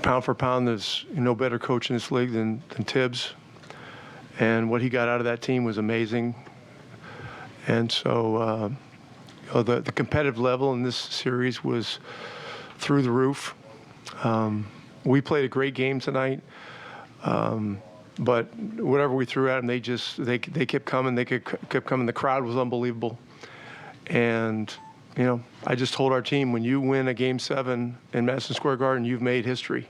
pound for pound, there's no better coach in this league than Tibbs. And what he got out of that team was amazing. And so the competitive level in this series was through the roof. We played a great game tonight. But whatever we threw at them, they kept coming. They kept coming. The crowd was unbelievable. And, I just told our team, when you win a Game 7 in Madison Square Garden, you've made history.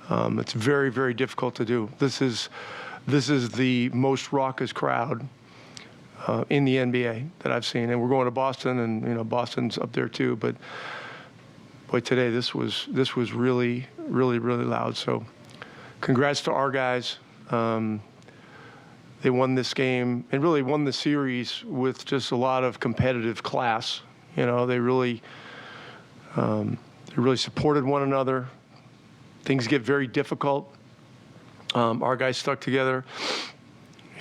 It's very, very difficult to do. This is the most raucous crowd in the NBA that I've seen. And we're going to Boston, and, Boston's up there too. But, boy, today this was really, really, really loud. So congrats to our guys. They won this game and really won the series with just a lot of competitive class. They really supported one another. Things get very difficult. Our guys stuck together.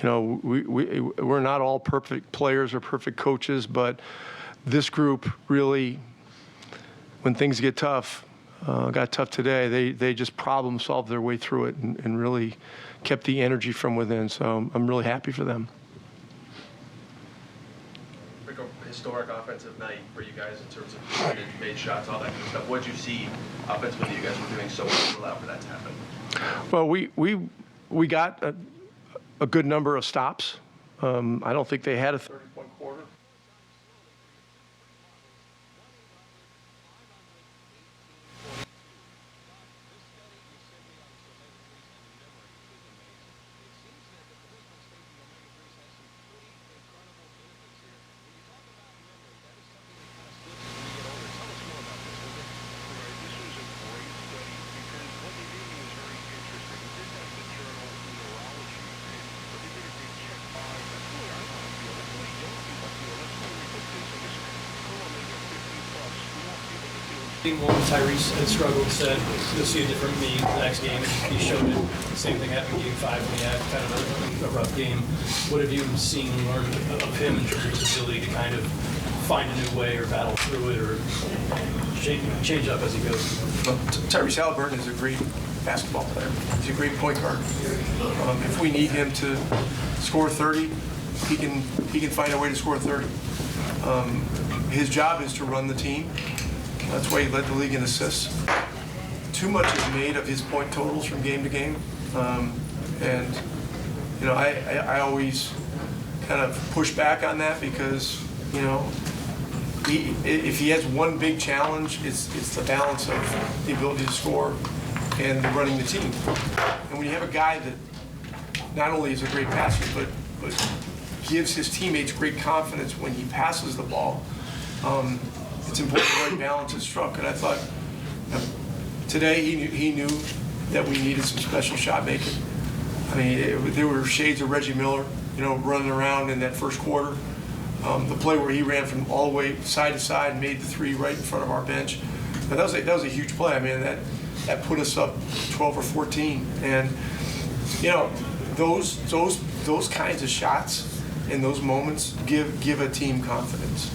We're not all perfect players or perfect coaches, but this group really, when things get tough, got tough today, they just problem solved their way through it and really kept the energy from within. So I'm really happy for them. Historic offensive night for you guys in terms of made shots, all that kind of stuff. What did you see offensively that you guys were doing so well to allow for that to happen? Well, we got a good number of stops. I don't think they had a 30-point quarter. Game one, Tyrese had struggled, said you'll see a different me the next game. He showed it. Same thing happened in Game 5 when he had kind of a rough game. What have you seen and learned of him in terms of his ability to kind of find a new way or battle through it or change up as he goes? Well, Tyrese Haliburton is a great basketball player. He's a great point guard. If we need him to score 30, he can find a way to score 30. His job is to run the team. That's why he led the league in assists. Too much is made of his point totals from game to game. I always kind of push back on that because, if he has one big challenge, it's the balance of the ability to score and running the team. And when you have a guy that not only is a great passer, but gives his teammates great confidence when he passes the ball, it's important the right balance is struck. And I thought today he knew that we needed some special shot making. I mean, there were shades of Reggie Miller, running around in that first quarter. The play where he ran from all the way side to side and made the three right in front of our bench. Now, that was a huge play. I mean, that put us up 12 or 14. And those kinds of shots in those moments give a team confidence.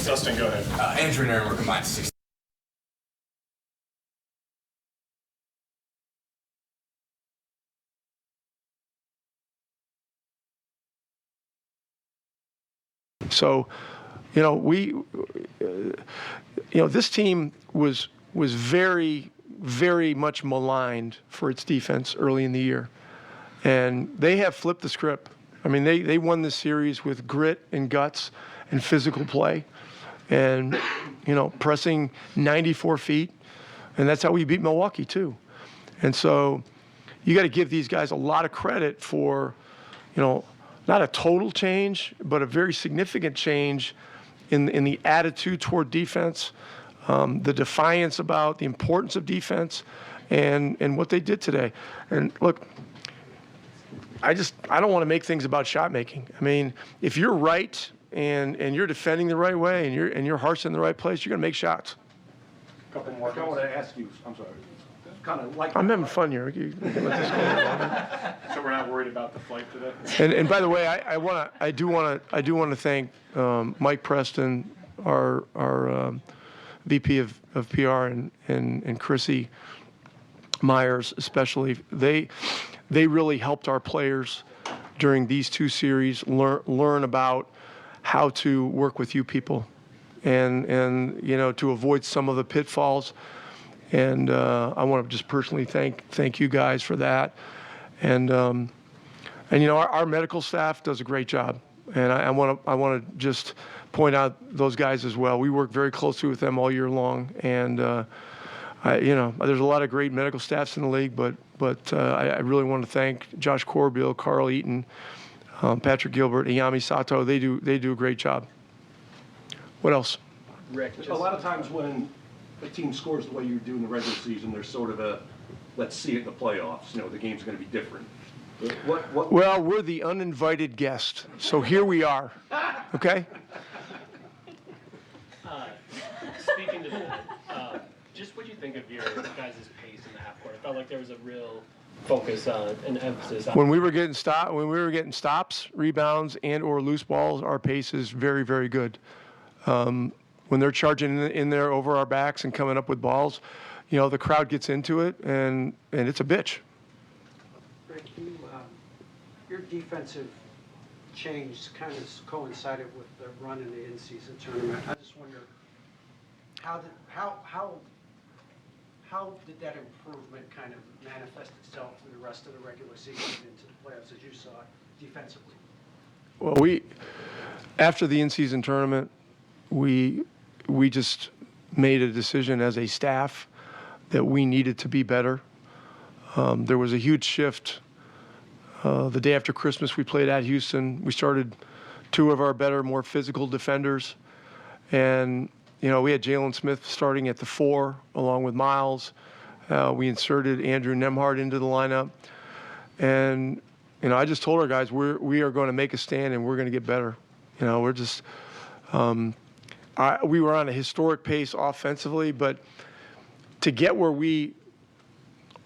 Dustin, go ahead. Andrew and Aaron were combined 60. So, this team was very, very much maligned for its defense early in the year, and they have flipped the script. I mean, they won this series with grit and guts and physical play and, pressing 94 feet. And that's how we beat Milwaukee, too. And so you got to give these guys a lot of credit for, not a total change, but a very significant change in the attitude toward defense, the defiance about the importance of defense and what they did today. And look, I don't want to make things about shot making. I mean, if you're right and you're defending the right way and your heart's in the right place, you're going to make shots. A couple more. I want to ask you. I'm sorry. Kind of like. I'm having fun here. You let this go on. So we're not worried about the flight today. And by the way, I do want to thank Mike Preston, our VP of PR, and Chrissy Myers especially, they really helped our players during these 2 series learn about how to work with you people and to avoid some of the pitfalls. And I want to just personally thank you guys for that. And our medical staff does a great job. And I want to just point out those guys as well. We work very closely with them all year long. And there's a lot of great medical staffs in the league, but I really want to thank Josh Corbeil, Carl Eaton, Patrick Gilbert, Iyami Sato. They do a great job. What else? Rick, A lot of times when a team scores the way you do in the regular season, there's sort of a, let's see it in the playoffs. The game's going to be different. Well, we're the uninvited guest, so here we are. Okay? Speaking to that, just what do you think of your guys' pace in the half court? I felt like there was a real focus and emphasis on When we were getting stops, rebounds, and/or loose balls, our pace is very, very good. When they're charging in there over our backs and coming up with balls, the crowd gets into it, and it's a bitch. Rick, your defensive change kind of coincided with the run in the in-season tournament. I just wonder, how did that improvement kind of manifest itself through the rest of the regular season into the playoffs as you saw it defensively? Well, after the in-season tournament, we just made a decision as a staff that we needed to be better. There was a huge shift. The day after Christmas, we played at Houston. We started 2 of our better, more physical defenders. And, we had Jalen Smith starting at the 4 along with Miles. We inserted Andrew Nemhard into the lineup. And, I just told our guys, we are going to make a stand and we're going to get better. We're just we were on a historic pace offensively, but to get where we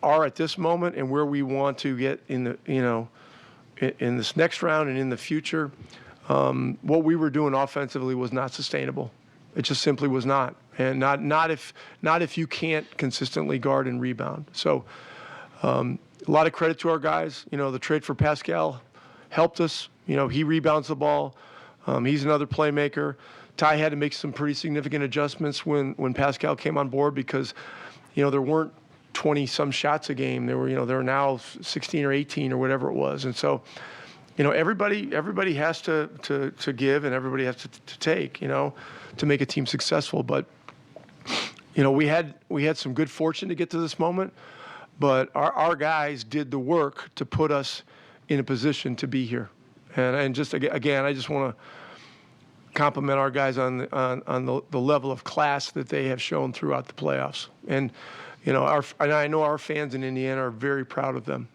are at this moment and where we want to get in the in this next round and in the future, what we were doing offensively was not sustainable. It just simply was not, and not if you can't consistently guard and rebound. So a lot of credit to our guys. The trade for Pascal helped us. He rebounds the ball. He's another playmaker. Ty had to make some pretty significant adjustments when Pascal came on board because, there weren't 20-some shots a game. There were now 16 or 18 or whatever it was. And so, everybody has to give and everybody has to take, to make a team successful. But, we had some good fortune to get to this moment, but our guys did the work to put us in a position to be here. And just again, I just want to compliment our guys on the level of class that they have shown throughout the playoffs. And I know our fans in Indiana are very proud of them.